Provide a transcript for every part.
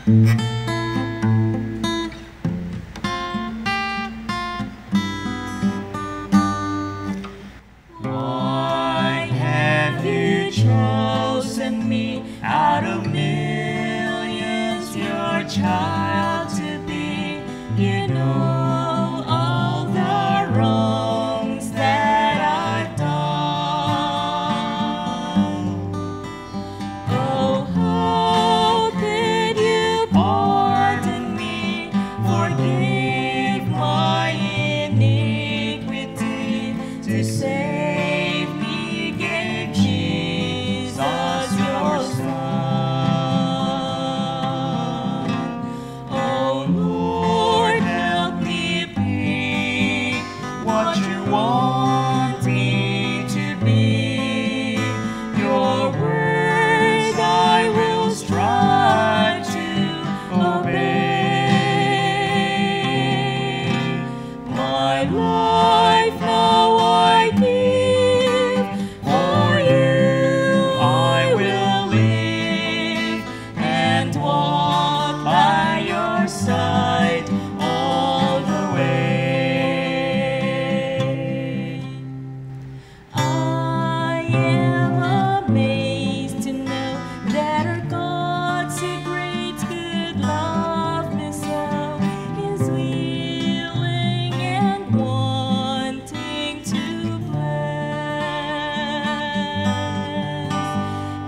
Why have you chosen me out of millions, your child to be? You know all the wrongs that I've done. Oh, how could you pardon me, forgive my iniquity, to save me gave Jesus your Son. Oh Lord, help me be what you want me to be. Your words I will strive to obey. My life now I give, for you I will live and walk by your side all the way. I am amazed to know that our God so great could love me so. Is willing and wanting to bless.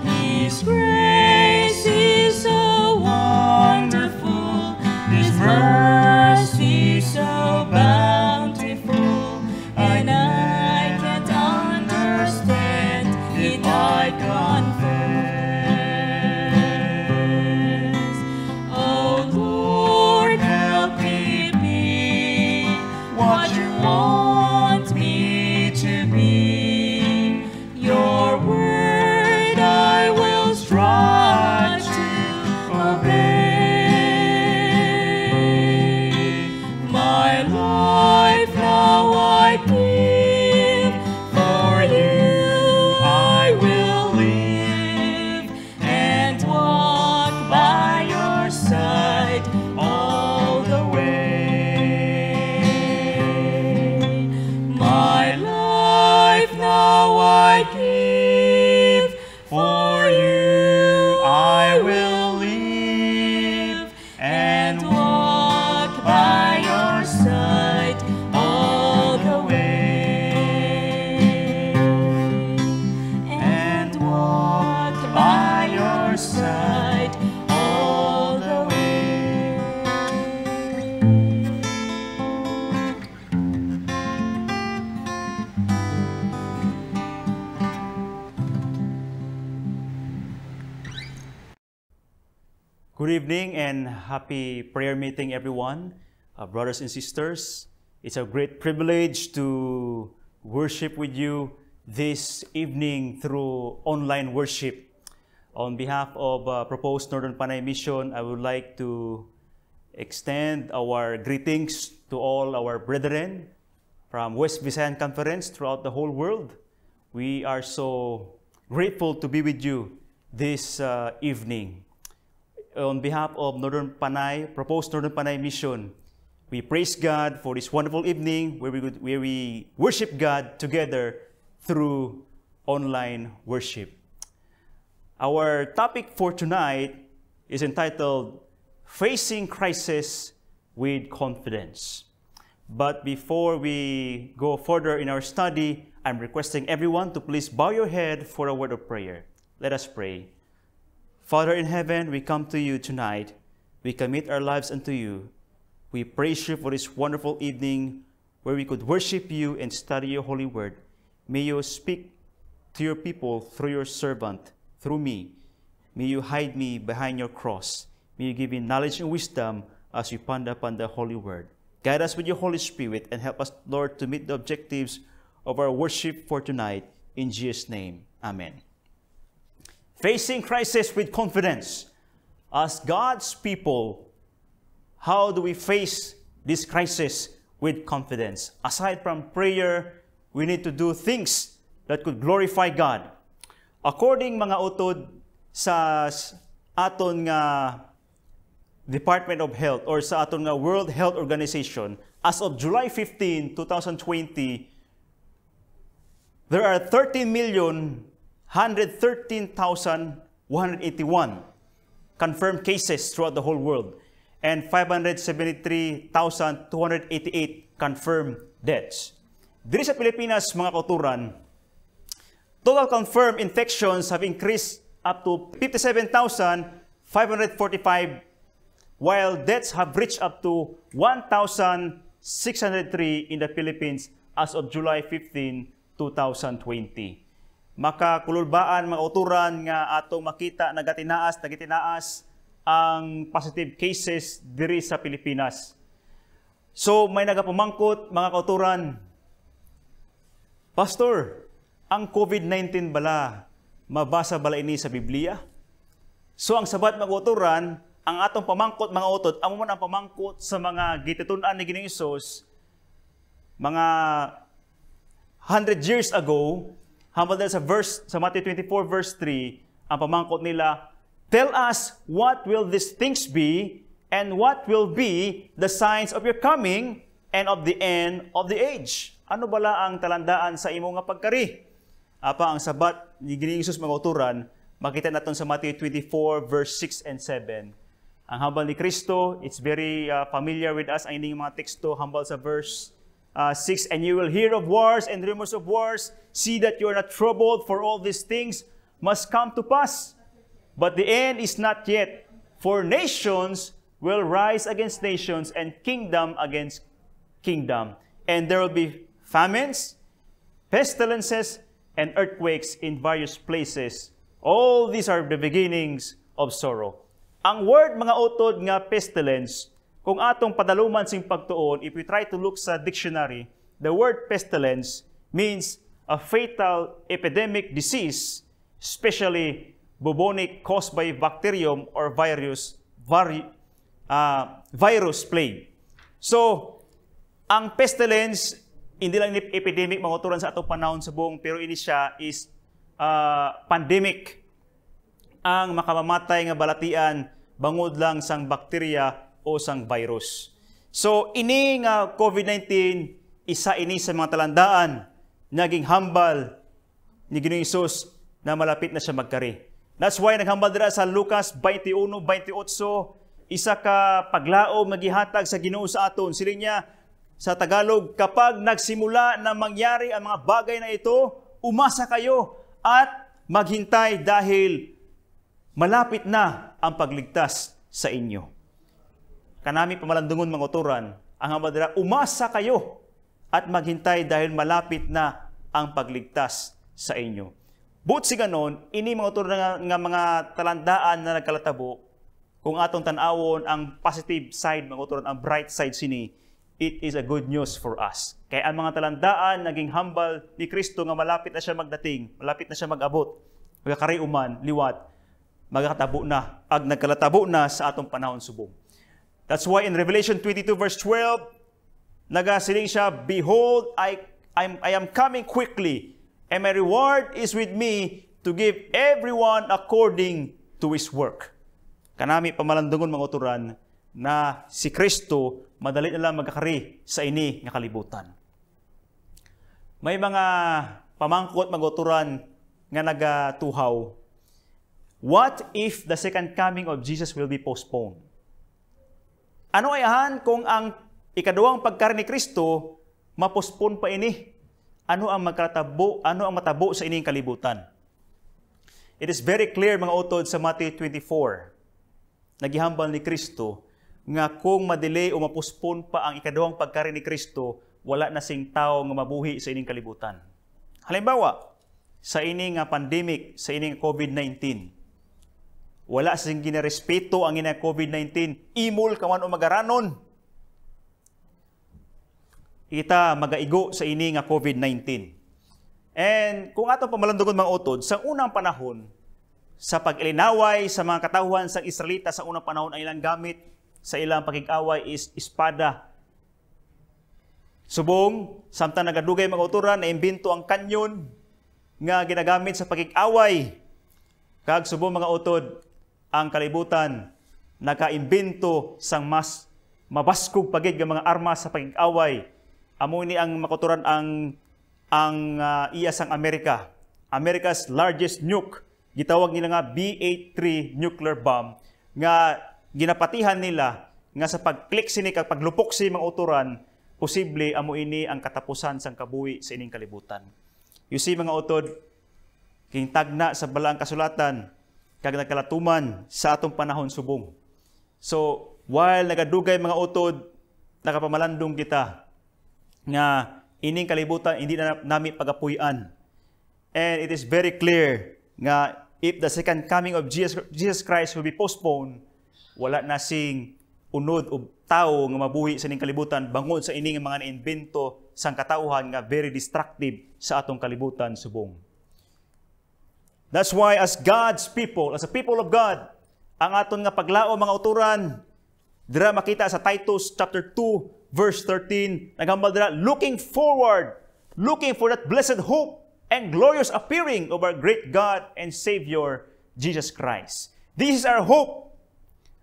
His grace is so wonderful, His mercy so bountiful, and I can't understand it, I confess. Oh Lord, help me be what you want me to be. Your word I will strive to obey. My life now I give, for you I will live and walk by your side all the way. My life now I give, for you I will live and walk by your side all the way. And walk by your side all the way. Good evening and happy prayer meeting, everyone. Brothers and sisters, it's a great privilege to worship with you this evening through online worship. On behalf of Proposed Northern Panay Mission, I would like to extend our greetings to all our brethren from West Visayan Conference throughout the whole world. We are so grateful to be with you this evening. On behalf of Northern Panay, Proposed Northern Panay Mission, we praise God for this wonderful evening where we worship God together through online worship. Our topic for tonight is entitled Facing Crisis with Confidence. But before we go further in our study, I'm requesting everyone to please bow your head for a word of prayer. Let us pray. Father in heaven, we come to you tonight. We commit our lives unto you. We praise you for this wonderful evening where we could worship you and study your holy word. May you speak to your people through your servant, through me. May you hide me behind your cross. May you give me knowledge and wisdom as we ponder upon the holy word. Guide us with your Holy Spirit and help us, Lord, to meet the objectives of our worship for tonight. In Jesus' name, amen. Facing crisis with confidence. As God's people, how do we face this crisis with confidence? Aside from prayer, we need to do things that could glorify God. According mga utod sa aton nga Department of Health or sa aton nga World Health Organization, as of July 15, 2020, there are 13,113,181 confirmed cases throughout the whole world and 573,288 confirmed deaths. Diri sa Pilipinas, mga kauturan, total confirmed infections have increased up to 57,545, while deaths have reached up to 1,603 in the Philippines as of July 15, 2020. Makakululbaan, mga kauturan, nga atong makita nagitinaas ang positive cases diri sa Pilipinas. So may nagapumangkot, mga kauturan, Pastor, ang COVID-19 bala, mabasa bala ini sa Biblia? So ang sabat, mga kauturan, ang atong pamangkot, mga utod, amo man ang pamangkot sa mga gititunan ni Ginoong Hesus mga 100 years ago, hambal dahil sa Matthew 24 verse 3, ang pamangkot nila, tell us what will these things be and what will be the signs of your coming and of the end of the age. Ano bala ang talandaan sa imo nga pagkari? Apa ang sabat ni Ginoong Hesus, mga uturan, makita natin sa Matthew 24 verse 6 and 7. Ang hambal ni Kristo, it's very familiar with us, ang ining mga teksto, hambal sa verse 6, and you will hear of wars and rumors of wars. See that you are not troubled, for all these things must come to pass. But the end is not yet, for nations will rise against nations and kingdom against kingdom. And there will be famines, pestilences, and earthquakes in various places. All these are the beginnings of sorrow. Ang word, mga utod, nga pestilence, kung atong padaluman sing pagtuon, if we try to look sa dictionary, the word pestilence means a fatal epidemic disease, especially bubonic, caused by bacterium or virus plague. So, ang pestilence, hindi lang epidemic, mga uturan sa atong panahon sa buong, pero ini siya is pandemic. Ang makamamatay nga balatian bangod lang sang bakterya o sang virus. So, ini nga COVID-19, isa ini sa mga talandaan, naging hambal ni Ginoong Hesus na malapit na siya magkari. That's why naghambal dira sa Lucas 21:28, isa ka paglao magihatag sa Ginoo sa aton. Siling niya sa Tagalog, kapag nagsimula na mangyari ang mga bagay na ito, umasa kayo at maghintay dahil malapit na ang pagligtas sa inyo. Kanami pamalandungon, mga uturan, ang hambal dira, umasa kayo at maghintay dahil malapit na ang pagligtas sa inyo. But si ganon, ini mga uturan nga mga talandaan na nagkalatabo, kung atong tanawon ang positive side, mga uturan, ang bright side sini, it is a good news for us. Kaya ang mga talandaan naging hambal ni Kristo nga malapit na siya magdating, malapit na siya mag-abot, magkakariuman, liwat, magkatabo na, ag nagkalatabo na sa atong panahon subong. That's why in Revelation 22 verse 12, nagasiling siya, behold, I am coming quickly, and my reward is with me to give everyone according to his work. Kanami pamalandungon, mga uturan, na si Kristo madali na lang magkakari sa ini nga kalibutan. May mga pamangkot, mga uturan, nga nagatuhaw. What if the second coming of Jesus will be postponed? Ano ayahan kung ang ikaduhang pagkari ni Kristo mapospone pa ini? Ano ang matabo sa ining kalibutan? It is very clear, mga utod, sa Matthew 24. Nagihambal ni Kristo nga kung madelay o mapospone pa ang ikaduhang pagkari ni Kristo, wala na sing tao nga mabuhi sa ining kalibutan. Halimbawa, sa ining pandemic, sa ining COVID-19, wala sing ginarespeto ang ina COVID-19, imol kaman o magaranon. Kita magaigo sa ini nga COVID-19. And kung atong pamalandugon, mga utod, sa unang panahon, sa pag-ilinaway sa mga katawhan sa Israelita sa unang panahon, ang ilang gamit sa ilang pagig-away is espada. Subong, samtang nagadugay, mga uturan, naimbento ang kanyon nga ginagamit sa pagig-away. Kag subong, mga utod, ang kalibutan nakaimbento sang mas mabaskog pagid nga mga armas sa pagig-away. Amo ni ang makuturan ang iya sang Amerika. America's largest nuke, gitawag nila nga B-83 nuclear bomb, nga ginapatihan nila nga sa pag-click sini kag paglupok si mga uturan, posible amo ini ang katapusan sang kabuhi sa ining kalibutan. You see mga utod, king tagna sa balaang kasulatan kag nagkalatuman sa atong panahon subong. So, while nagadugay mga utod, nakapamalandong kita nga ining kalibutan hindi na nami pagapuy-an. And it is very clear nga if the second coming of Jesus Christ will be postponed, wala na sing unod o tao nga mabuhi sa ining kalibutan bangod sa ining mga naimbento sang katauhan nga very destructive sa atong kalibutan subong. That's why as God's people, as a people of God, ang aton nga paglao mga uturan, dira makita sa Titus chapter 2 verse 13, naghambal dira, looking forward, looking for that blessed hope and glorious appearing of our great God and Savior, Jesus Christ. This is our hope.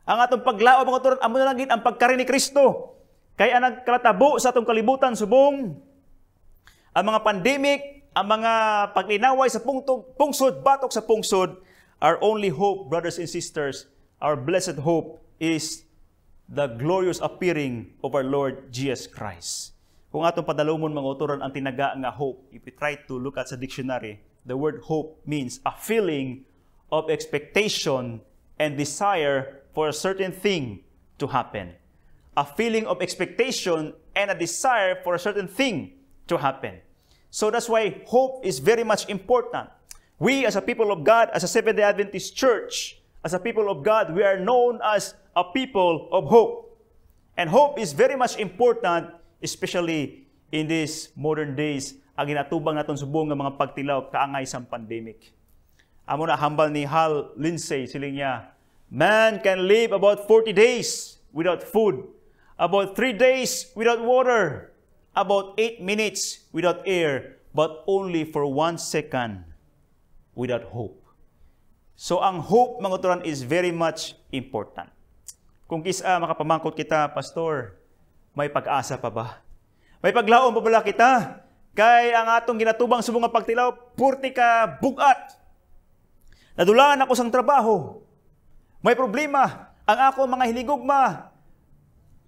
Ang atong paglao mga uturan, amo na lang gid ang pagkari ni Kristo. Kaya ang nagkalatabo sa atong kalibutan subong, ang mga pandemic, ang mga paglinaway sa pungsod, batok sa pungsod, our only hope, brothers and sisters, our blessed hope is the glorious appearing of our Lord Jesus Christ. Kung atong padalumon mga uturan ang tinaga nga hope, if we try to look at sa dictionary, the word hope means a feeling of expectation and desire for a certain thing to happen. A feeling of expectation and a desire for a certain thing to happen. So that's why hope is very much important. We as a people of God, as a Seventh-day Adventist Church, as a people of God, we are known as a people of hope. And hope is very much important, especially in these modern days, ang ginatubang naton subong nga mga pagtilaw kaangay sa pandemic. Amo na hambal ni Hal Lindsey, siling niya, man can live about 40 days without food, about 3 days without water, about 8 minutes without air, but only for 1 second without hope. So ang hope, mga uturan, is very much important. Kung kisa makapamangkot kita, Pastor, may pag-asa pa ba? May paglaom pa bala kita? Kay ang atong ginatubang subong nga pagtilaw, purti ka bugat. Nadulaan ako sang trabaho. May problema. Ang ako mga hinigugma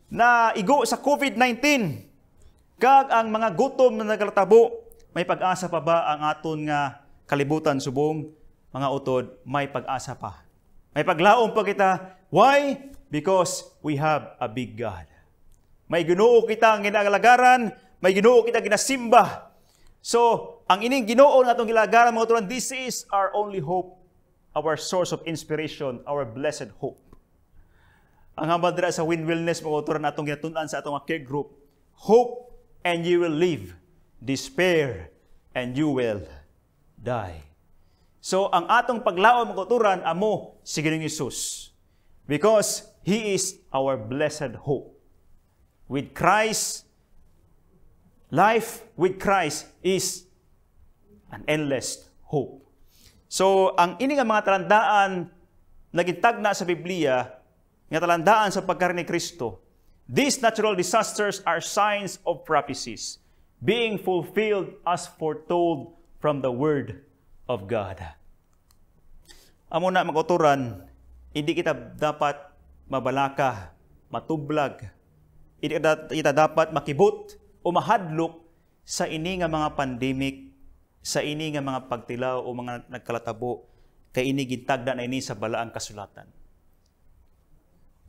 na igo sa COVID-19. Kag ang mga gutom na naglatabo, may pag-asa pa ba ang aton nga kalibutan subong? Mga utod, may pag-asa pa. May paglaom pa kita. Why? Because we have a big God. May Ginoo kita ang ginaalagaran, may Ginoo kita ginasimba. So, ang ining Ginoo na itong ginalagaran, mga utod, this is our only hope, our source of inspiration, our blessed hope. Ang hambal dira sa Win Wellness, mga utod, na itong ginatunan sa atong care group, hope and you will live. Despair, and you will die. So, ang atong paglaom mga uturan, amo si Ginoong Hesus. Because He is our blessed hope. With Christ, life with Christ is an endless hope. So, ang ini nga mga talandaan na gitagna sa Biblia, nga talandaan sa pagkari ni Kristo, these natural disasters are signs of prophecies being fulfilled as foretold from the Word of God. Amo na mga uturan, hindi kita dapat mabalaka, matublag, hindi kita dapat makibot o mahadlok sa ini nga mga pandemic, sa ini nga mga pagtilaw o mga nagkalatabo, kay ini gitagda na ini sa balaang kasulatan.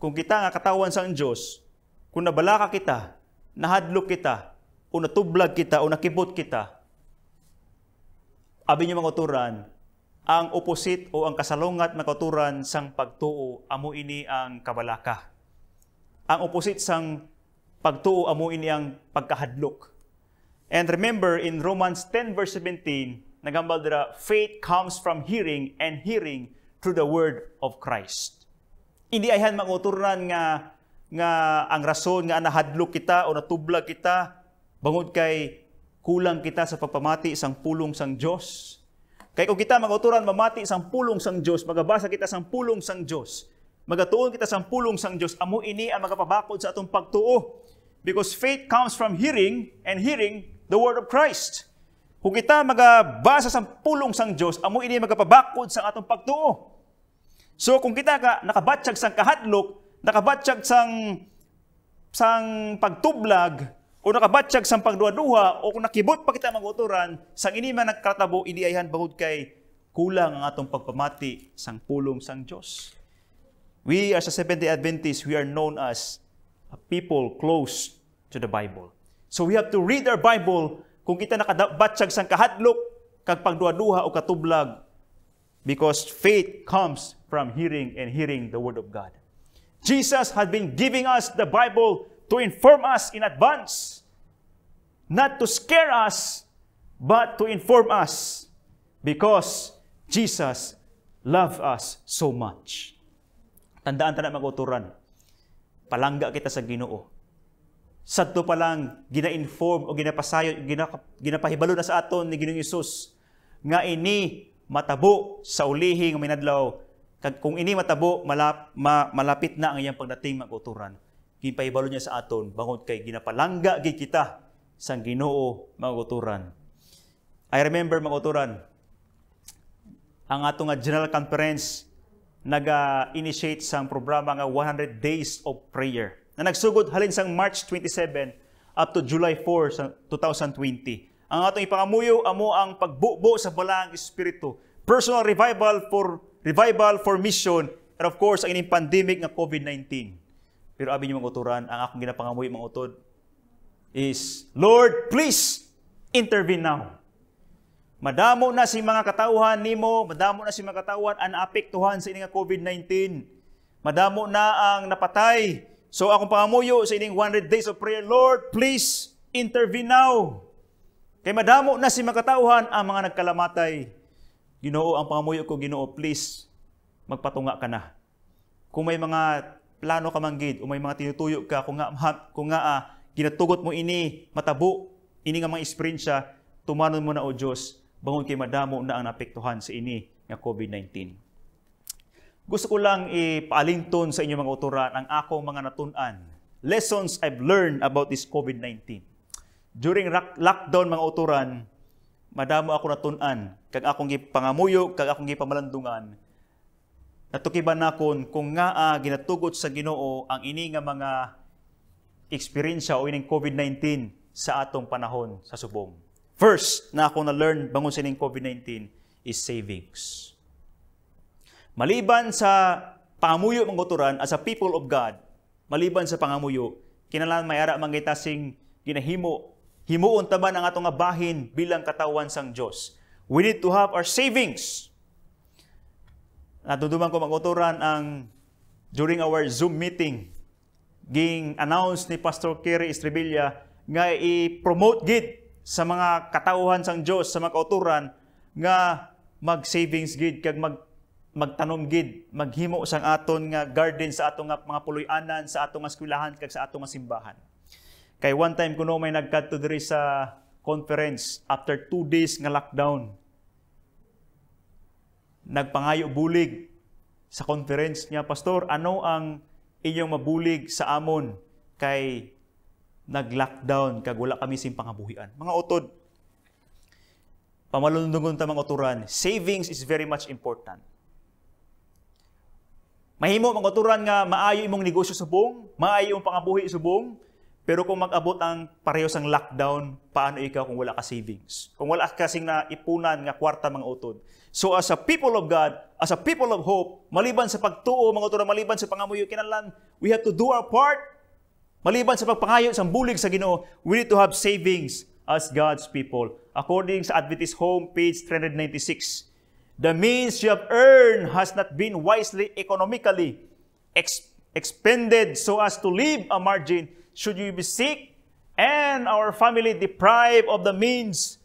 Kung kita nga katawan sang Diyos, kung nabalaka kita, nahadlok kita, o natublag kita, o nakibot kita, abi niyo mga uturan, ang opposite o ang kasalungat na kauturan sang pagtuo, amo ini ang kabalaka. Ang opposite sang pagtuo, amo ini ang pagkahadlok. And remember, in Romans 10 verse 17, nagambal dira, faith comes from hearing, and hearing through the word of Christ. Hindi ayhan mga uturan nga ang rason nga nahadlok kita o natublag kita, bangod kay kulang kita sa pagpamati sang pulong sang Diyos. Kay kung kita mga uturan mamati sang pulong sang Diyos, magabasa kita sang pulong sang Diyos, magatuon kita sa pulong sang Dios, amo ini ang magapabakod sa atong pagtuo. Because faith comes from hearing, and hearing the word of Christ. Kung kita magabasa sa pulong sang Dios, amo ini magapabakod sa atong pagtuo. So kung kita nakabatsyag sang kahadlok, nakabatsyag sang pagtublag, o nakabatsyag sang pagduha-duha, o kung nakibot pa kita maguturan, sang ini man nagkatabo, iniayhan bangod kay kulang ang atong pagpamati sang pulong sang Dios. We as a Seventh-day Adventists, we are known as a people close to the Bible. So we have to read our Bible kung kita nakabatsyag sang kahadlok, kag pagduha-duha o katublag, because faith comes from hearing, and hearing the Word of God. Jesus had been giving us the Bible to inform us in advance, not to scare us, but to inform us, because Jesus loved us so much. Tandaan ta na mag-uturan, palangga kita sa Ginoo. Sadto pa lang gina-inform o ginapasayo, ginapahibalo na sa aton ni Ginoong Hesus nga ini matabo sa ulihing minadlaw. Kag kung ini matabo, malapit na ang iyang pagdating mag-uturan. Ginpahibalo niya sa aton bangod kay ginapalangga gid kita sang Ginoo mag-uturan. I remember mag-uturan, ang atong General Conference naga-initiate sang programa nga 100 Days of Prayer na nagsugod halin sang March 27 up to July 4 2020. Ang atong ipangamuyo amo ang pagbubo sa balang espiritu, personal revival for mission, and of course ang ining pandemic nga COVID-19. Pero abi niyo mag-uturan, ang akong ginapangamuyo mga utod is, Lord, please intervene now. Madamo na si mga katauhan nimo, madamo na si mga katauhan ang naapektuhan sa ining COVID-19. Madamo na ang napatay. So akong pangamuyo sa ining 100 Days of Prayer, Lord, please intervene now. Kay madamo na si mga katauhan ang mga nagkalamatay. Ginoo, ang pangamuyo ko, Ginoo, please magpatunga ka na. Kung may mga plano ka manggid, o may mga tinutuyo ka, kung nga ginatugot mo ini, matabo, ini nga mga eksperyensya, tumanon mo na o Diyos, bangon kay madamo na ang napektuhan sa ini nga COVID-19. Gusto ko lang ipaalington sa inyo mga uturan ang akong mga natun-an. Lessons I've learned about this COVID-19. During lockdown mga uturan, madamo ako natun-an, kag akong gipangamuyo, kag akong gipamalandungan. Natukiban nakon kung nga ginatugot sa Ginoo ang ini nga mga eksperyensya o ining COVID-19 sa atong panahon sa subong. First na ako na-learn bangon sa ining COVID-19 is savings. Maliban sa pangamuyo mga uturan as a people of God, maliban sa pangamuyo, kinahanglan may ara manggitasing ginahimo, himuon taban ang atong nga bahin bilang katawan sang Dios. We need to have our savings. Natuduman ko mag-uturan ang during our Zoom meeting, ging announce ni Pastor Kerry Estrevilla nga i-promote gid sa mga katauhan sang Dios, sa mga kauturan nga mag-savings gid kag magtanom gid, maghimo sang aton nga garden sa atong nga mga puloy-anan, sa atong nga eskwelahan kag sa atong nga simbahan. Kay one time kuno may nagkadto diri sa conference after 2 days nga lockdown. Nagpangayo bulig sa conference niya, Pastor, ano ang inyong mabulig sa amon kay nag-lockdown kag wala kami sing pangabuhian. Mga utod, pamalundungon ta mga uturan, savings is very much important. Mahimo mga uturan nga maayo imong negosyo subong, maayo imong pangabuhi subong, pero kung mag-abot ang pareho sang lockdown, paano ikaw kung wala ka savings? Kung wala ka kasing naipunan nga kwarta mga utod. So as a people of God, as a people of hope, maliban sa pagtuo, mga uturan, maliban sa pangamuyo, kinahanglan, we have to do our part. Maliban sa pagpangayo sa bulig sa Ginoo, we need to have savings as God's people. According sa Adventist Home, page 396, the means you have earned has not been wisely economically expended so as to leave a margin should you be sick and our family deprived of the means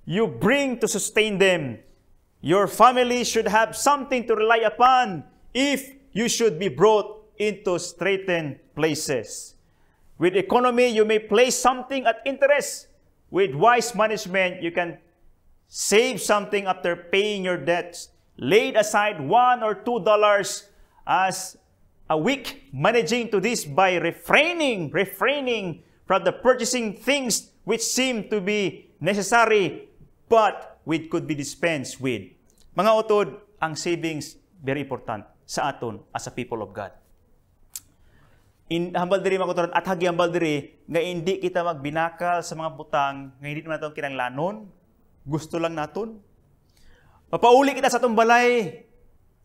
you bring to sustain them. Your family should have something to rely upon if you should be brought into straitened places. With economy, you may place something at interest. With wise management, you can save something after paying your debts. Laid aside $1 or $2 as a week managing to this by refraining from the purchasing things which seem to be necessary but which could be dispensed with. Mga utod, ang savings very important sa aton as a people of God. Hambal diri mga utod, at hagi hambal diri nga hindi kita magbinakal sa mga butang nga hindi naman naton kinahanglanon, gusto lang naton. Papauli kita sa atong balay.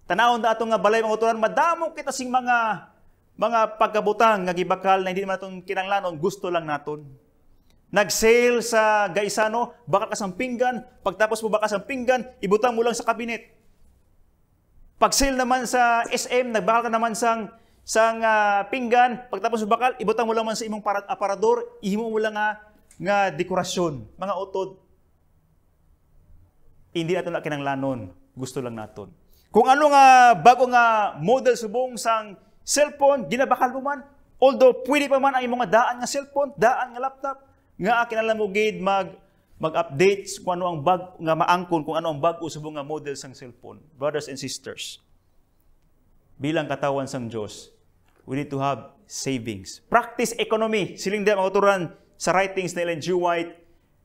Tanawon na atong nga balay mga uturan, madamo kita sing mga pagkabutang nga gibakal na hindi naman naton kinahanglanon, gusto lang naton. Nag-sale sa Gaisano, baka ka sang pinggan, pagtapos mo baka sang pinggan, ibutang mo lang sa kabinet. Pag-sale naman sa SM, nagbakal ka naman sang pinggan, pagtapos mo bakal, ibutang mo lang man sa imong aparador, ihimo mo lang nga dekorasyon. Mga utod, hindi naton na kinahanglanon, gusto lang naton. Kung ano nga bago nga model subong sang cellphone, ginabakal mo man, although pwede pa man ang imong daan nga cellphone, daan nga laptop, nga kinahanglan mo gid mag-update kung ano ang bag nga maangkon, kung ano ang bago subong nga model sang cellphone. Brothers and sisters, bilang katawan sang Dios, we need to have savings. Practice economy. Siling di mauturan sa writings ni Ellen G. White,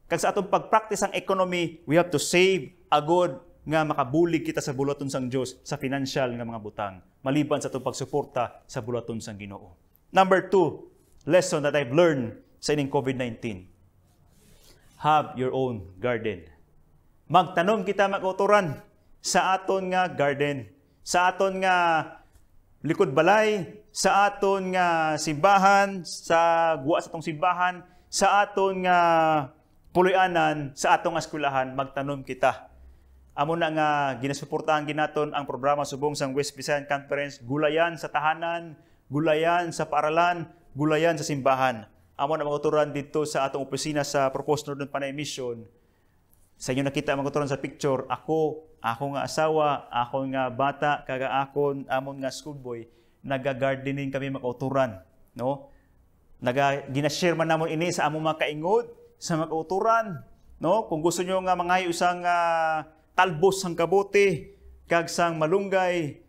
kag sa atong pag-practice ang economy, we have to save agod nga makabulig kita sa bulaton sang Dios sa financial nga mga butang, maliban sa atong pagsuporta sa bulaton sang Ginoo. Number 2, lesson that I've learned sa ining COVID-19. Have your own garden. Magtanom kita mag-uturan sa aton nga garden, sa aton nga likod balay, sa aton nga simbahan, sa guwa sa atong simbahan, sa aton nga puloy-anan, sa atong eskwelahan, magtanom kita. Amo na nga ginasuportahan ginaton ang programa subong sang West Visayan Conference, gulayan sa tahanan, gulayan sa paaralan, gulayan sa simbahan. Amo na mag-uturan dito sa atong opisina sa Proposed Northern Panay Mission. Sa inyo nakita mag-uturan sa picture, ako nga asawa, ako nga bata, kaga akon, amon nga schoolboy, naga-gardening kami mag-uturan, no? Ginashare man namon ini sa among mga kaingod, sa mag-uturan, no? Kung gusto niyo nga mangayo sang talbos sang kabote, kag sang malunggay,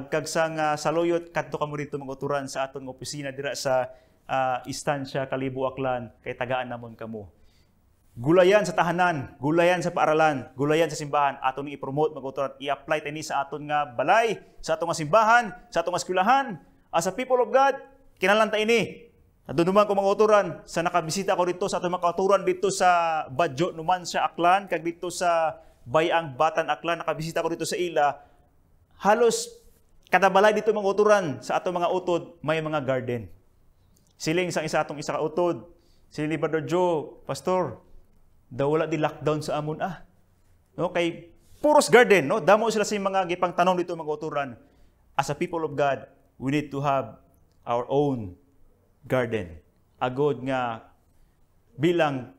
kag sang saluyot, kadto kamo dito mag-uturan sa atong opisina dira sa Istansya Kalibo Aklan, kay tagaan namon kamo. Gulayan sa tahanan, gulayan sa paaralan, gulayan sa simbahan, aton ni i-promote mag-uturan, i-apply tani sa aton nga balay, sa aton nga simbahan, sa aton nga eskwelahan. As a people of God, kinahanglan ta ini. Naduduman ko mag-uturan sa nakabisita ko dito sa aton mga kauturan dito sa Badyo Numancia Aklan, kag dito sa Bayang Batan Aklan, nakabisita ko dito sa ila. Halos kada balay dito mag-uturan sa aton mga utod may mga garden. Siling sang isa atong isa ka utod, siling ni Brother Joe, Pastor, daw wala di lockdown sa amon no, kay puros garden, no, damo sila sa mga gipang tanong dito mga uturan. As a people of God, we need to have our own garden, agod nga bilang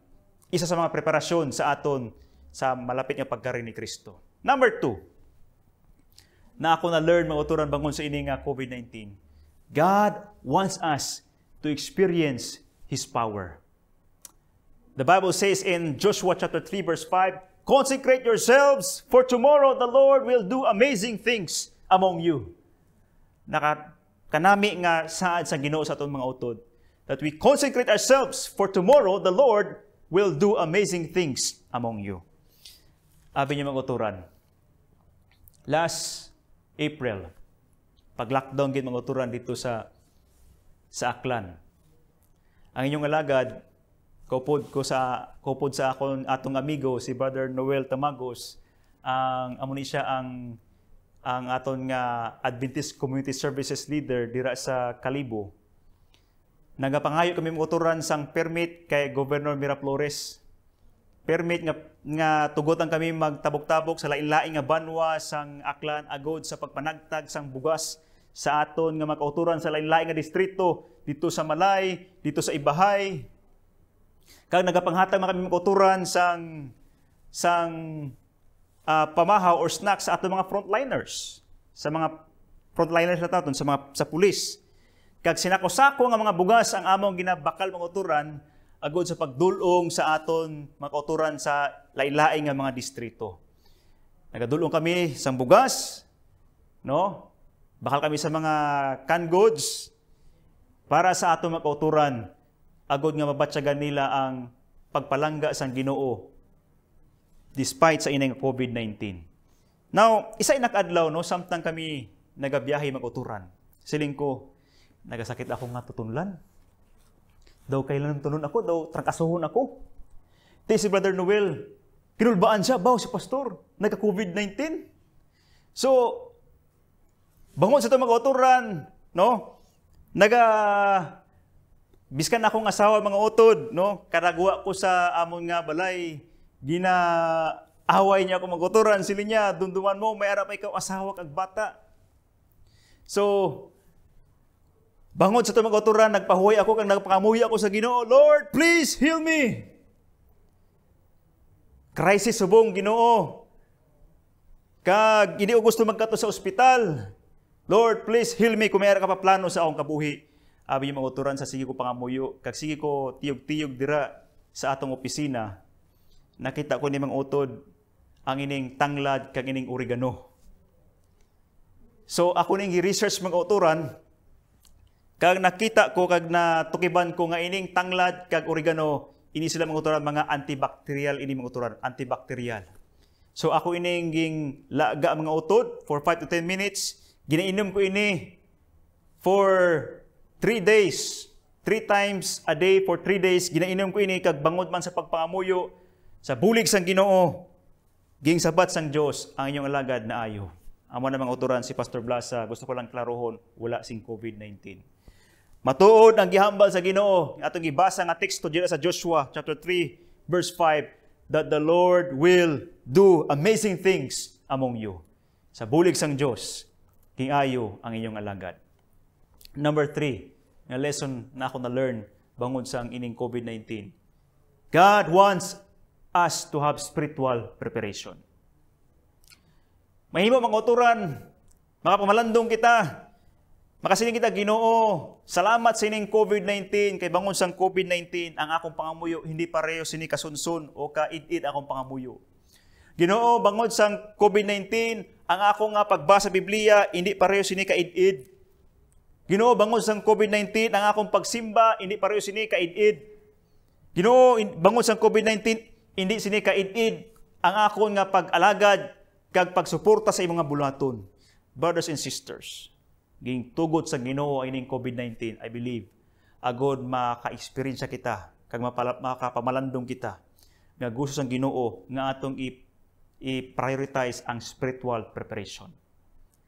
isa sa mga preparasyon sa aton sa malapit nga pagkarin ni Kristo. Number 2, na ako na learn mga uturan bangon sa ini nga COVID-19, God wants us to experience His power. The Bible says in Joshua chapter 3 verse 5, consecrate yourselves, for tomorrow the Lord will do amazing things among you. Kanami nga saad sa Ginoo sa atong mga utod, that we consecrate ourselves, for tomorrow the Lord will do amazing things among you. Abi niyo mga uturan, last April, pag-lockdown gid mga uturan dito sa Aklan. Ang inyong alagad, kupod sa atong amigo si Brother Noel Tamagos, amo ni siya ang aton nga Adventist Community Services leader dira sa Kalibo. Nagapangayo kami motoran sang permit kay Governor Miraflores. Permit nga tugotan kami magtabok-tabok sa lain-laing nga banwa sang Aklan agod sa pagpanagtag sang bugas sa aton nga makauturan sa lain-laing nga distrito, dito sa Malay, dito sa Ibahay. Kag nagapanghatag man kami makauturan sang pamahaw or snacks sa aton mga frontliners, sa mga frontliners na taton, sa pulis. Kag sinako-sako nga mga bugas ang among ginabakal makauturan agod sa pagdulong sa aton makauturan sa lain-laing nga mga distrito. Nagadulong kami sang bugas, no? Bakal kami sa mga canned goods para sa atong makauturan agod nga mabatyagan nila ang pagpalangga sang Ginoo despite sa inang COVID-19. Now, isa inakadlaw, no, samtang kami nagabiyahe mag-uturan. Siling ko, nagasakit ako nga tutunlan. Daw kailan tunon ako, daw trangkasuhon ako. Di si Brother Noel, kinulbaan siya, baw si pastor, nagka-COVID-19. So, bangon sa ito mag-uturan, no, biskan akong asawa mga utod, no, karagwa ko sa amon nga balay, ginaaway niya ako mag-uturan, sila niya, dunduman mo, may arap ikaw asawa kag bata. So, bangod sa ito mag-uturan, nagpahuay ako, kag nagpakamuhi ako sa Ginoo, Lord, please heal me. Crisis subong Ginoo. Kag, hindi ko gusto magkato sa ospital. Lord, please heal me kung mayroon ka pa plano sa akong kabuhi. Abi yung mag-uturan sa sige ko pangamuyo, kag sige ko tiyog-tiyog dira sa atong opisina. Nakita ko ni mga utod ang ining tanglad kag ining oregano. So ako ning gi-research mga uturan, kag nakita ko kag natukiban ko nga ining tanglad kag oregano, ini sila mga uturan mga antibacterial, ini mga uturan antibacterial. So ako ining ging laga mga utod for 5 to 10 minutes, ginainom ko ini for 3 days. 3 times a day for 3 days, ginainom ko ini kag bangod man sa pagpangamuyo sa bulig sang Ginoo, ging sabat sang Dios ang inyong alagad na ayo. Amo na mga uturan si Pastor Blasa, gusto ko lang klarohon, wala sing COVID-19. Matuod ang gihambal sa Ginoo, atong gibasa nga teksto dira sa Joshua chapter 3 verse 5, that the Lord will do amazing things among you. Sa bulig sang Dios, king ayo ang inyong alagad. Number 3, nga lesson na ako na-learn bangod sa ang ining COVID-19. God wants us to have spiritual preparation. Mahimo mga uturan, makapamalandong kita, makasiling kita Ginoo, salamat sa ining COVID-19, kay bangon sang COVID-19, ang akong pangamuyo hindi pareho sini kasunsun o kaid-id akong pangamuyo. Ginoo, bangod sang COVID-19, ang akong nga pagbasa Biblia hindi pareho sini kaid-id. Ginoo, bangod sang COVID-19, ang akong pagsimba hindi pareho sini kaid-id. Ginoo, bangod sang COVID-19, hindi sini kaid-id ang akong nga pag-alagad kag pagsuporta sa imong mga bulaton. Brothers and sisters, ging tugot sa Ginoo ining COVID-19, I believe, agod maka-experience kita, kag makapamalandong kita, nga gusto sang Ginoo nga atong i-prioritize ang spiritual preparation.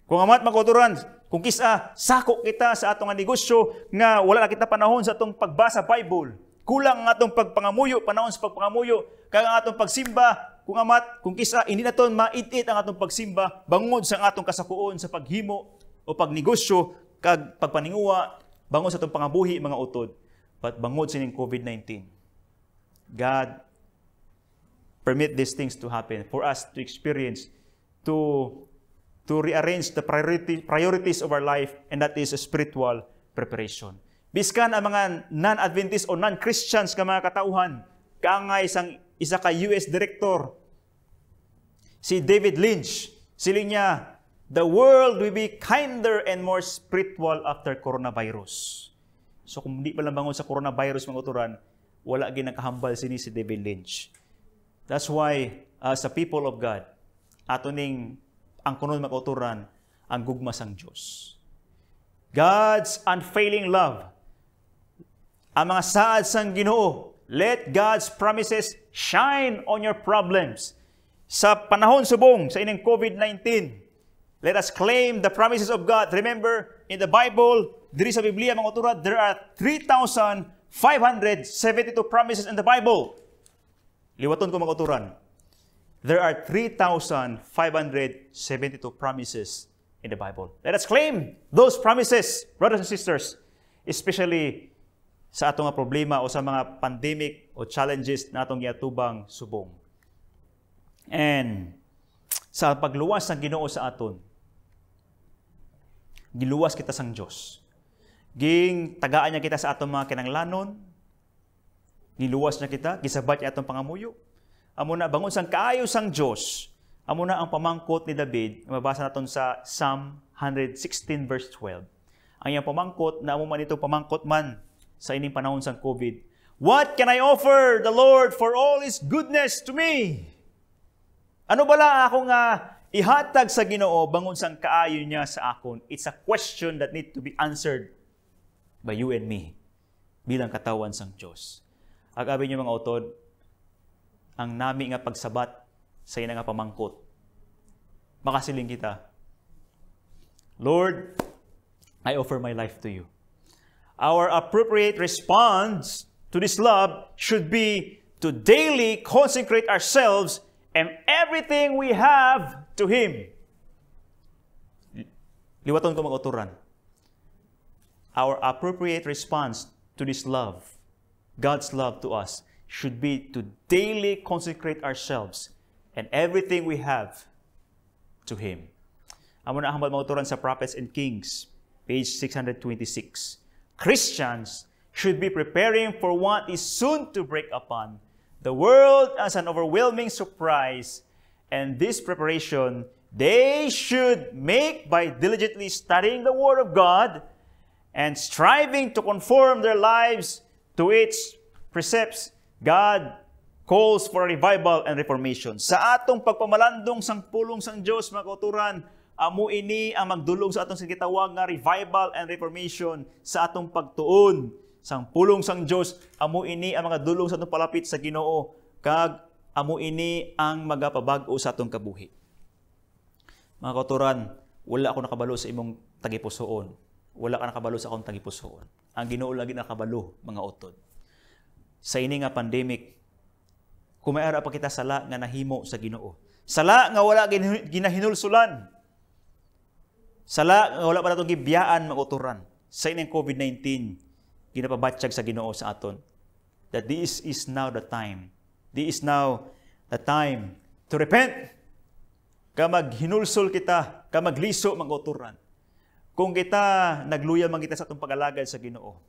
Kung amat makuturan, kung kisa, sako kita sa atong negosyo nga wala na kita panahon sa atong pagbasa Bible, kulang ang atong pagpangamuyo, panahon sa pagpangamuyo, kag ang atong pagsimba, kung amat, kung kisa, hindi naton mait-it ang atong pagsimba, bangod sa atong kasakuon sa paghimo o pagnegosyo, kag pagpaninguwa, bangod sa atong pangabuhi, mga utod. But bangod sa ining COVID-19, God permit these things to happen for us to experience, to rearrange the priorities of our life, and that is a spiritual preparation. Biskan ang mga non-Adventist o non-Christians ka mga katauhan, kaangay isa ka US director, si David Lynch, siling niya, the world will be kinder and more spiritual after coronavirus. So kung hindi pa lang bangon sa coronavirus mga uturan, wala ginakahambal sini si David Lynch. That's why, as a people of God, ato ning ang kunon mga uturan, ang gugma sang Diyos. God's unfailing love, ang mga saad sang Ginoo, let God's promises shine on your problems. Sa panahon subong, sa ining COVID-19, let us claim the promises of God. Remember, in the Bible, diri sa Biblia, mga uturan, there are 3,572 promises in the Bible. Liwaton ko mga uturan. There are 3,572 promises in the Bible. Let us claim those promises, brothers and sisters, especially sa atong nga problema o sa mga pandemic o challenges na atong giatubang subong. And sa pagluwas ng Ginoo sa aton, giluwas kita sang Dios. Ging tagaan niya kita sa atong mga kinanglanon, giluwas niya kita, gisabat niya atong pangamuyo. Amo na bangon sang kaayo sang Dios. Amo na ang pamangkot ni David, mabasa naton sa Psalm 116 verse 12. Ang iyang pamangkot, na amo man ito pamangkot man sa ining panahon sang COVID. What can I offer the Lord for all His goodness to me? Ano bala ako nga ihatag sa Ginoo bangod sang kaayo niya sa akon? It's a question that need to be answered by you and me bilang katawan sang Diyos. Agabi niyo mga utod, ang nami nga pagsabat sa ina nga pamangkot. Makasiling kita, Lord, I offer my life to you. Our appropriate response to this love should be to daily consecrate ourselves and everything we have to Him. Liwaton ko mga uturan. Our appropriate response to this love, God's love to us, should be to daily consecrate ourselves and everything we have to Him. Amo na hambal mga uturan sa Prophets and Kings, page 626. Christians should be preparing for what is soon to break upon the world as an overwhelming surprise, and this preparation they should make by diligently studying the Word of God and striving to conform their lives to its precepts. God calls for a revival and reformation. Sa atong pagpamalandong sang pulong sang Diyos, mga kauturan, amo ini ang magdulong sa atong gitawag nga revival and reformation sa atong pagtuon sang pulong sang Diyos. Amo ini ang mga dulong sa atong palapit sa Ginoo, kag amo ini ang magapabag-o sa atong kabuhi. Mga kauturan, wala ako nakabalo sa imong tagipusoon. Wala ka nakabalo sa akong tagipusoon. Ang Ginoo lagi nakabalo, mga utod. Sa ini nga pandemic, kumayara pa kita sala nga nahimo sa Ginoo. Sala nga wala ginahinulsulan. Sala nga wala pa natong gibiyaan, mga uturan. Sa ining COVID-19, ginapabatsyag sa Ginoo sa aton. That this is now the time. This is now the time to repent. Ka maghinulsol kita, ka magliso, mga uturan. Kung kita nagluya man kita sa atong pag-alagad sa Ginoo,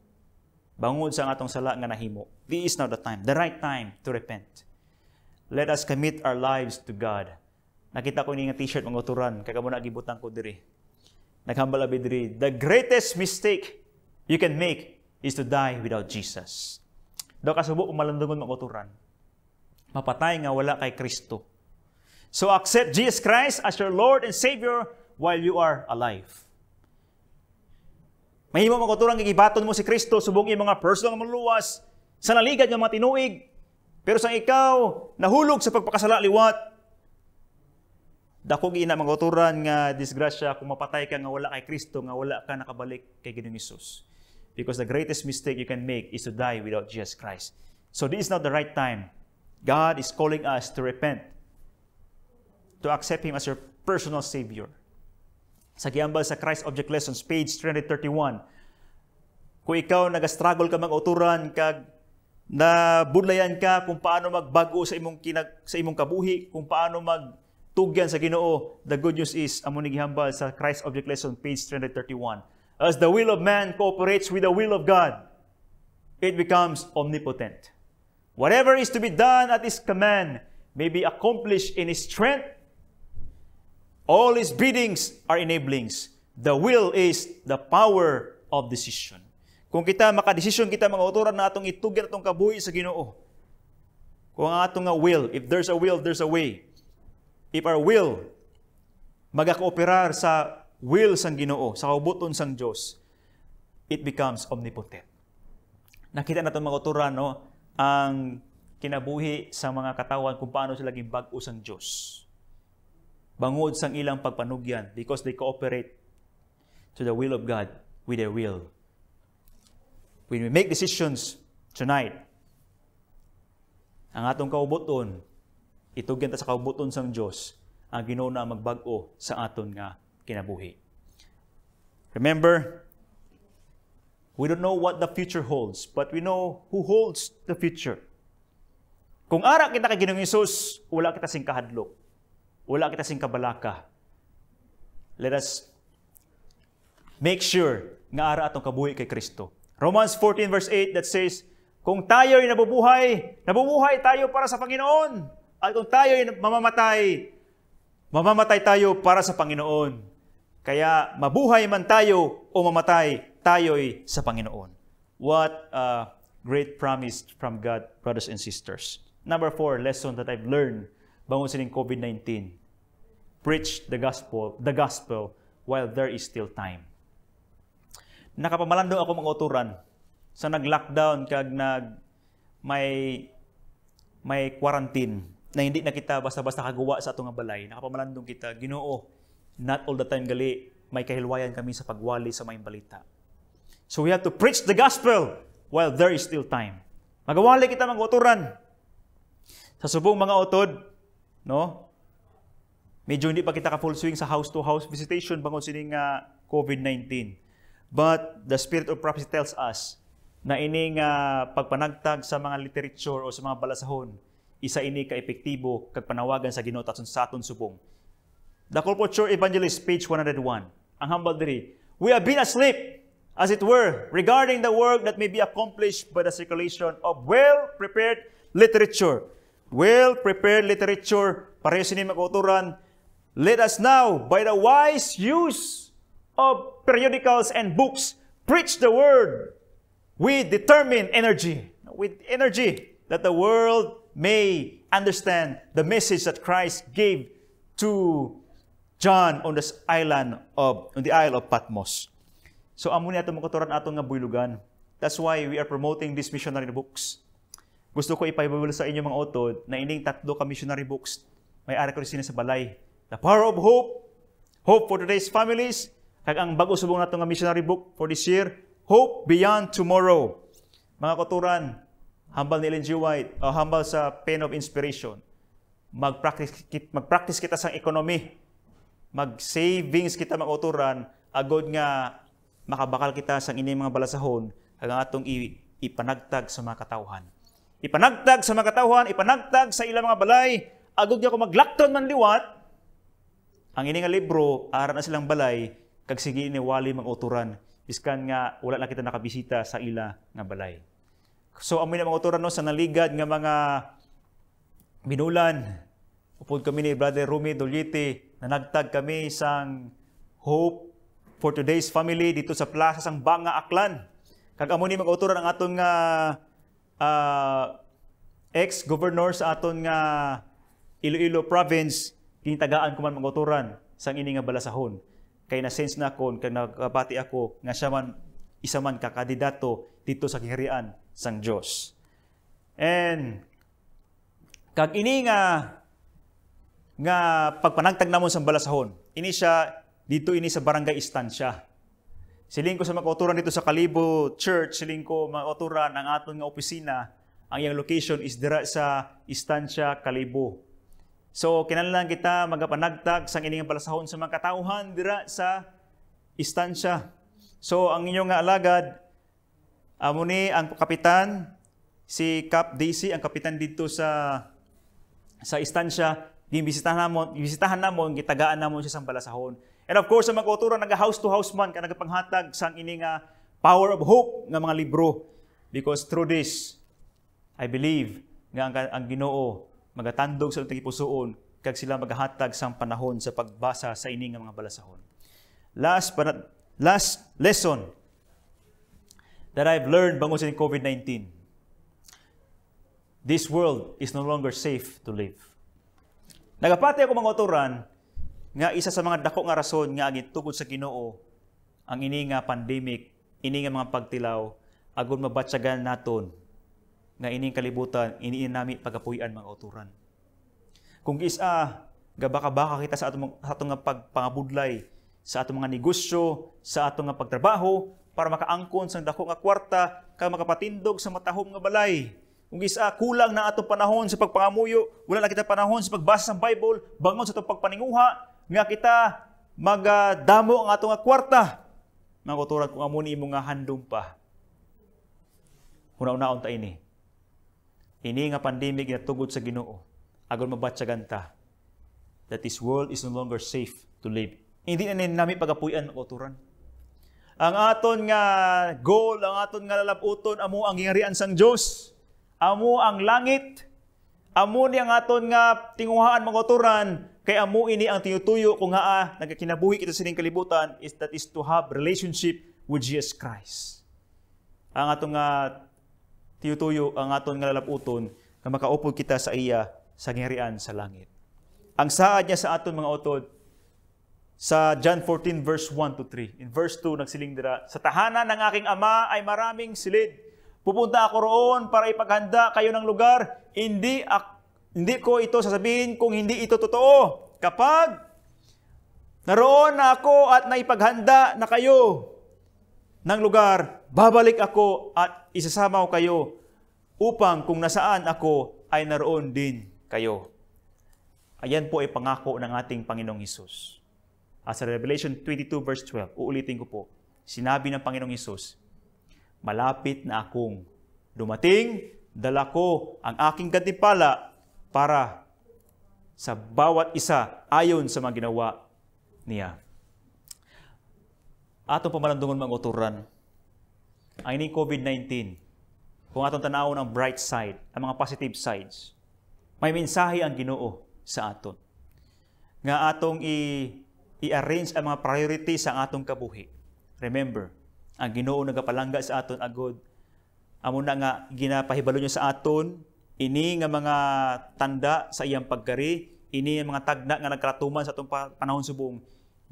bangod sa atong sala nga nahimo, this is now the time, the right time to repent. Let us commit our lives to God. Nakita ko ni nga t-shirt mga uturan, kaya mo na gibutang ko diri. Naghambal abi diri, the greatest mistake you can make is to die without Jesus. Daw kasubo umalandungon mga uturan. Mapatay nga wala kay Kristo. So accept Jesus Christ as your Lord and Savior while you are alive. Mahimo mga uturan, gigibaton mo si Kristo, subong yung mga personal nga maluwas, sa naligad ng mga tinuig. Pero sa ikaw, nahulog sa pagpakasala liwat, dako gina mga uturan nga disgrasya kung mapatay ka nga wala kay Kristo, nga wala ka nakabalik kay Ginoong Hesus. Because the greatest mistake you can make is to die without Jesus Christ. So this is not the right time. God is calling us to repent, to accept Him as your personal Savior. Sa giambal sa Christ Object Lessons, page 331, kung ikaw nag-struggle ka mga uturan, kag nabudlayan ka kung paano magbago sa imong kabuhi, kung paano magtugyan sa Ginoo, the good news is, amo ni gihambal sa Christ Object Lesson, page 331. As the will of man cooperates with the will of God, it becomes omnipotent. Whatever is to be done at His command may be accomplished in His strength. All His biddings are enablings. The will is the power of decision. Kung kita makadesisyon kita mga uturan na atong itugyan atong kabuhi sa Ginoo. Kung ang atong nga will, if there's a will, there's a way. If our will magakooperar sa will sang Ginoo, sa kaubuton sang Dios, it becomes omnipotent. Nakita natin mga uturan, no, ang kinabuhi sa mga katawan kung paano sila ging bag-o sang Dios. Bangod sang ilang pagpanugyan because they cooperate to the will of God with their will. When we make decisions tonight, ang atong kaubuton, itugyan ta sa kaubuton sang Dios, ang Ginoo na magbag-o sa aton nga kinabuhi. Remember, we don't know what the future holds, but we know who holds the future. Kung ara kita kay Ginoong Hesus, wala kita sing kahadlok. Wala kita sing kabalaka. Let us make sure nga ara atong kabuhi kay Kristo. Romans 14 verse 8 that says, kung tayo'y nabubuhay tayo para sa Panginoon. At kung tayo'y mamamatay tayo para sa Panginoon. Kaya mabuhay man tayo o mamatay, tayo'y sa Panginoon. What a great promise from God, brothers and sisters. Number 4, lesson that I've learned bangon sining COVID-19. Preach the gospel while there is still time. Nakapamalandong ako mga uturan sa nag-lockdown kag may quarantine na hindi na kita basta-basta kagawa sa atong balay. Nakapamalandong kita, Ginoo, not all the time gali may kahilwayan kami sa pagwali sa may balita. So we have to preach the gospel while there is still time. Magawali kita mga uturan. Sa subong mga utod, no? Medyo hindi pa kita ka full swing sa house-to-house visitation bangon sining COVID-19. But the spirit of prophecy tells us na ining pagpanagtag sa mga literature o sa mga balasahon, isa ini ka-epektibo kag panawagan sa Ginoo sa aton subong. The Colporteur Evangelist, page 101. Ang hambal diri, we have been asleep, as it were, regarding the work that may be accomplished by the circulation of well-prepared literature. Well-prepared literature, pareho sini mag-uturan. Let us now, by the wise use of periodicals and books, preach the word with determined energy. With energy, that the world may understand the message that Christ gave to John on the Isle of Patmos. So amo ni ato magkuturan ato nga buylugan. That's why we are promoting these missionary books. Gusto ko ipahibawal sa inyo mga utod na ining 3 ka missionary books. May ari ko rin sa balay. The Power of Hope, Hope for Today's Families, kag ang bago subong nato nga missionary book for this year, Hope Beyond Tomorrow. Mga kuturan, hambal ni Ellen G. White, hambal sa Pen of Inspiration. Mag-practice kita sa economy. Mag-savings kita mga kuturan, agod nga makabakal kita sa ining mga balasahon, kag ang atong ipanagtag sa mga katawhan. Ipanagtag sa mga katawhan, ipanagtag sa ilang mga balay, agod nga kung maglakton man liwat, ang ini nga libro, ara na silang balay, kag sige ni wali mga uturan, biskan nga wala na kita nakabisita sa ila nga balay. So amoy na mga uturan no, sa naligad nga mga binulan, upod kami ni Brother Rumi Dolyete, na nagtag kami sang Hope for Today's Family dito sa Plaza sang Banga, Aklan. Kag amoy ni mga uturan ang aton nga ex-governor sa aton nga Iloilo Province, kinitagaan ko man mga uturan sang ini nga balasahon. Kay na-sense na kon, kag nakabati ako, nga siya man, isa man kakandidato dito sa kaharian sang Diyos. And, kag ini nga pagpanagtag namon sang balasahon, ini siya, dito ini sa Barangay Estancia. Siling ko sa mga uturan dito sa Kalibo Church, siling ko mga uturan, ang aton nga opisina, ang iyang location is dira sa Estancia, Kalibo. So, kinahanglan kita magapanagtag sang ining balasahon sa mga katawhan dira sa Estancia. So, ang inyong nga alagad, amo ni ang kapitan, si Cap Daisy, ang kapitan dito sa Estancia, bisitahan namon, gitagaan namon siya sang balasahon. And of course, ang mga kauturan, naga-house to house man, ka nagapanghatag sang ining Power of Hope nga mga libro. Because through this, I believe nga ang Ginoo magatandog sa itong ipusoon, kag sila maghahatag sang panahon sa pagbasa sa ining mga balasahon. Last lesson that I've learned bangon sa COVID-19. This world is no longer safe to live. Nagapati ako mga uturan nga isa sa mga dako nga rason nga gitugod sa Ginoo ang ini nga pandemic, ini nga mga pagtilaw agon mabatyagan naton nga ining kalibutan, iniin nami pagapuy-an mga uturan. Kung isa, gabaka-baka kita sa atong nga pagpangabudlay, sa atong mga negosyo, sa atong nga pagtrabaho, para makaangkon sa dako nga kwarta, kag makapatindog sa matahom nga balay. Kung isa, kulang na atong panahon sa pagpangamuyo, wala na kita panahon sa pagbasa sa Bible, bangon sa atong pagpaninguha, nga kita magdamo ang atong nga kwarta. Mga uturan, kung amuni imo nga handom pa, una-unaon ta ini. Ini nga pandemic nga tugod sa Ginoo, agon mabatyagan ta that this world is no longer safe to live. Hindi na nami pagapuy-an mga uturan. Ang aton nga goal, ang aton nga lalabuton, amo ang gingarian sang Dios, amo ang langit, amo ni ang aton nga tinguhaan mga uturan, Kay amo ini ang tinutuyo kung haa nagkakinabuhi kita sining kalibutan that is to have relationship with Jesus Christ. Ang atong tinutuyo, ang atong nga lalaputon na makaupod kita sa iya sa ngirian sa langit. Ang saad niya sa aton mga utod sa John 14 verse 1 to 3. In verse 2 nagsiling dira, sa tahanan ng aking ama ay maraming silid. Pupunta ako roon para ipaghanda kayo ng lugar. Hindi ko ito sasabihin kung hindi ito totoo. Kapag naroon na ako at naipaghanda na kayo ng lugar, babalik ako at isasama ko kayo upang kung nasaan ako ay naroon din kayo. Ayan po ay pangako ng ating Panginoong Hesus. As sa Revelation 22 verse 12, uulitin ko po, sinabi ng Panginoong Hesus, malapit na akong dumating, dala ko ang aking gantimpala para sa bawat isa ayon sa mga ginawa niya. Atong pamalandungon mga uturan, ang ining COVID-19, kung atong tanawon ang bright side, ang mga positive sides, may mensahe ang Ginoo sa aton. Nga atong i-arrange ang mga priorities sa atong kabuhi. Remember, ang Ginoo nagapalangga sa aton agod. Amo na nga ginapahibalo niya sa aton, ini nga mga tanda sa iyang pagkari, ini nga mga tagna nga nagkaratuman sa atong panahon subong,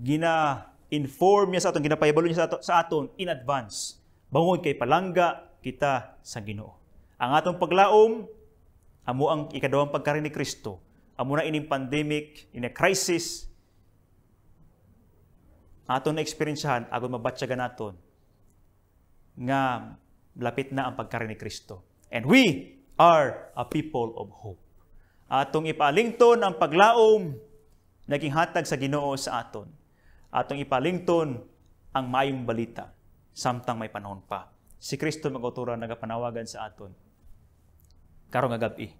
gina-inform niya sa aton, ginapahibalo niya sa aton in advance. Bangod kay palangga kita sa Ginoo. Ang atong paglaom, amo ang ikadawang pagkari ni Kristo. Amo na ining pandemic, in a crisis, aton na eksperyensyahan, agad mabatsyagan naton nga lapit na ang pagkari ni Kristo. And we are a people of hope. Atong ipalington ang paglaom naging hatag sa Ginoo sa aton. Atong ipalington ang maayong balita samtang may panahon pa. Si Kristo mag-uturan nagapanawagan sa aton karong nga gabi.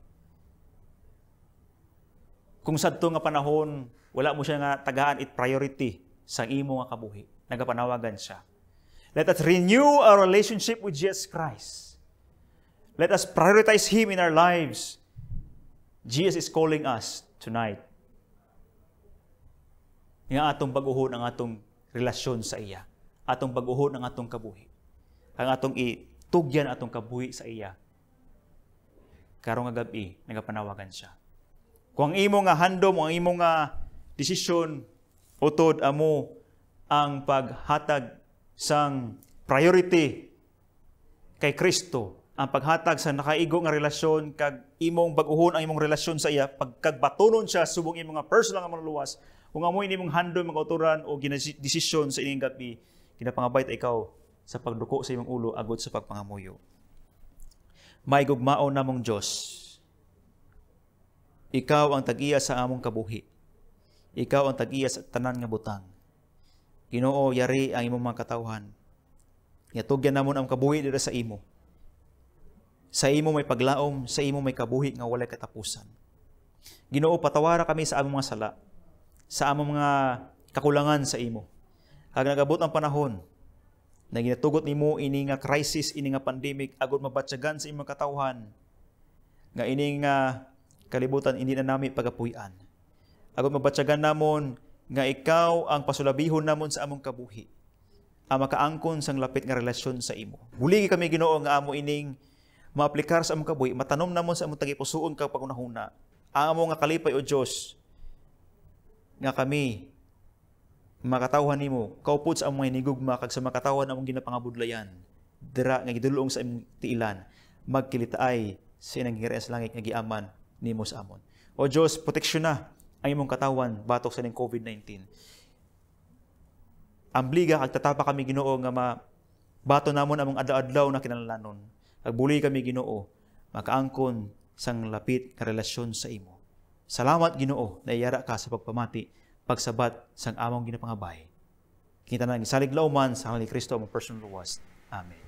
Kung sadto nga panahon wala mo siya nga tagaan it priority sa imo nga kabuhi, nagapanawagan siya. Let us renew our relationship with Jesus Christ. Let us prioritize Him in our lives. Jesus is calling us tonight. Nga atong baguhon ang atong relasyon sa iya. Atong baguhon ang atong kabuhi. Ang atong itugyan atong kabuhi sa iya. Karong nga gabi, nagapanawagan siya. Kung ang imo nga handom, ang imo nga desisyon, utod amo ang paghatag sang priority kay Kristo, ang paghatag sa nakaigo nga relasyon kag imong baguhon ang imong relasyon sa iya pagkagbatunon siya subong imong nga personal nga mga luwas. Kung amoy nimong handom mga uturan o ginadesisyon sa ining gabi, kinapangabay ta ikaw sa pagduko sa imong ulo agod sa pagpangamuyo. May gugmao namong Dios. Ikaw ang tag-iya sa among kabuhi. Ikaw ang tag-iya sa tanan nga butang. Ginoo, yari ang imong mga katawhan. Yatugyan namon ang kabuhi dira sa imo. Sa imo may paglaom, sa imo may kabuhi nga walay katapusan. Ginoo, patawara kami sa among mga sala, sa among mga kakulangan sa imo. Hag nagabot ang panahon na ginatugot nimo ini nga crisis, ini nga pandemic, agud mabatsyagan sa imong katawhan. Nga ini nga kalibutan hindi na nami pagapuy-an. Agud mabatsyagan namon nga ikaw ang pasulabihon namon sa among kabuhi. Ang makaangkon sang lapit nga relasyon sa imo. Buligi kami Ginoo nga amo ining maaplikar sa among kabuhi, matanom namon sa among tagipusoon kag pagunahuna. Ang amo nga kalipay o Dios nga kami makatawhan nimo, kaupod sa among hinigugma kag sa makatawhan among ginapangabudlayan. Dira nga gidulong sa imong tiilan, magkilitaay sa inang hingrian sa langit nga giaman nimo sa amon. O Dios, proteksyon na ang imong katawan batok sa ning COVID-19. Ambliga kag tatapa kami Ginoo nga bato namon among adlaw-adlaw na kinahanglanon. Agbuli kami Ginoo, makaangkon sang lapit nga relasyon sa imo. Salamat Ginoo, naiyara ka sa pagpamati, pagsabat sang among ginapangabay. Kita na ng isalig lauman sa Kristo among personal luwas. Amen.